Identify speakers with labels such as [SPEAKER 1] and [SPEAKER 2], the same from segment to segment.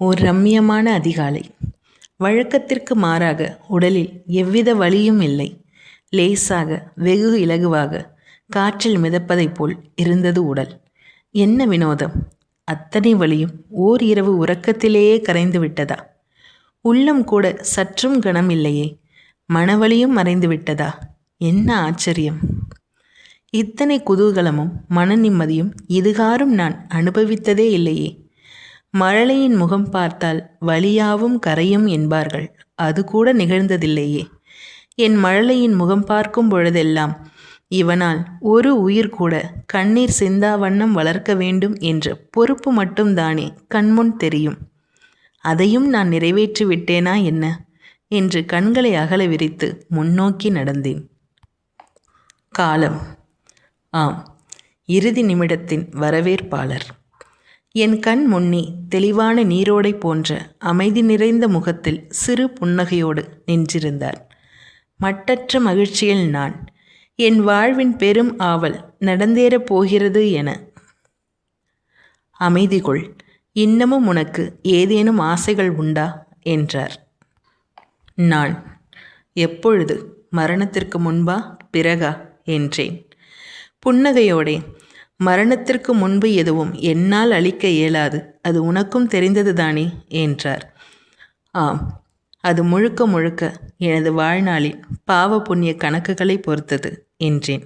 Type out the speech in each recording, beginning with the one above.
[SPEAKER 1] ஓர் ரம்மியமான அதிகாலை. வழக்கத்திற்கு மாறாக உடலில் எவ்வித வலியும் இல்லை. லேசாக வெகு இலகுவாக காற்றில் மிதப்பதைப் போல் இருந்தது உடல். என்ன வினோதம்! அத்தனை வலியும் ஓர் இரவு உறக்கத்திலேயே கரைந்து விட்டதா? உள்ளம் கூட சற்றும் கனம் இல்லையே. மனவலியும் மறைந்து விட்டதா? என்ன ஆச்சரியம்! இத்தனை குதூகலமும் மன நிம்மதியும் இதுகாரும் நான் அனுபவித்ததே இல்லையே. மழலையின் முகம் பார்த்தால் வலியாவும் கரையும் என்பார்கள். அது கூட நிகழ்ந்ததில்லையே. என் மழலையின் முகம் பார்க்கும் பொழுதெல்லாம் இவனால் ஒரு உயிர் கூட கண்ணீர் சிந்தா வண்ணம் வளர்க்க வேண்டும் என்ற பொறுப்பு மட்டும்தானே கண்முன் தெரியும். அதையும் நான் நிறைவேற்றி விட்டேனா என்ன என்று கண்களை அகல விரித்து முன்னோக்கி நடந்தேன். காலம். ஆம், இறுதி நிமிடத்தின் வரவேற்பாளர். என் கண் முன்னே தெளிவான நீரோடை போன்ற அமைதி நிறைந்த முகத்தில் சிறு புன்னகையோடு நின்றிருந்தார். மட்டற்ற மகிழ்ச்சியில் நான், என் வாழ்வின் பெரும் ஆவல் நடந்தேறப் போகிறது என. அமைதி கொள், இன்னமும் உனக்கு ஏதேனும் ஆசைகள் உண்டா என்றார். நான், எப்பொழுது, மரணத்திற்கு முன்பா பிறகா என்றேன். புன்னகையோடே, மரணத்திற்கு முன்பு எதுவும் என்னால் அளிக்க இயலாது, அது உனக்கும் தெரிந்தது தானே என்றார். ஆம், அது முழுக்க முழுக்க எனது வாழ்நாளின் பாவ புண்ணிய கணக்குகளை பொறுத்தது என்றேன்.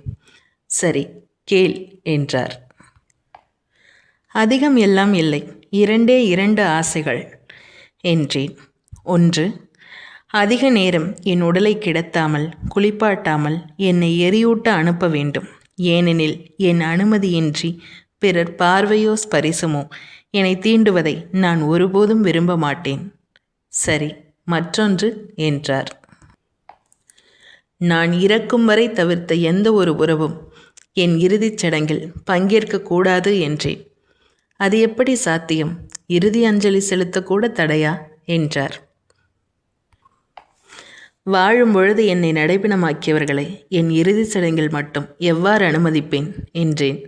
[SPEAKER 1] சரி, கேள் என்றார். அதிகம் எல்லாம் இல்லை, 2 ஆசைகள் என்றேன். 1, அதிக நேரம் என் உடலை கிடத்தாமல் குளிப்பாட்டாமல் என்னை எரியூட்ட அனுப்ப வேண்டும். ஏனெனில் என் அனுமதியின்றி பிறர் பார்வையோ ஸ்பரிசமோ என்னை தீண்டுவதை நான் ஒருபோதும் விரும்ப மாட்டேன். சரி, மற்றொன்று என்றார். நான் இறக்கும் வரை தவிர்த்த எந்த ஒரு உறவும் என் இறுதிச் சடங்கில் பங்கேற்கக்கூடாது என்றேன். அது எப்படி சாத்தியம்? இறுதி அஞ்சலி செலுத்தக்கூட தடையா என்றார். வாழும் பொழுது என்னை நடைபிணமாக்கியவர்களை என் இறுதிச் சடங்கில் மட்டும் எவ்வாறு அனுமதிப்பேன் என்றேன்.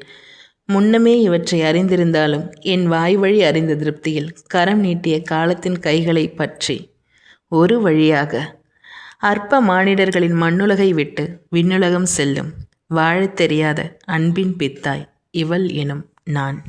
[SPEAKER 1] முன்னமே இவற்றை அறிந்திருந்தாலும் என் வாய் வழி அறிந்த திருப்தியில் கரம் நீட்டிய காலத்தின் கைகளை பற்றி ஒரு வழியாக அற்ப மானிடர்களின் மண்ணுலகை விட்டு விண்ணுலகம் செல்லும் வாழத் தெரியாத அன்பின் பித்தாய் இவள் எனும் நான்.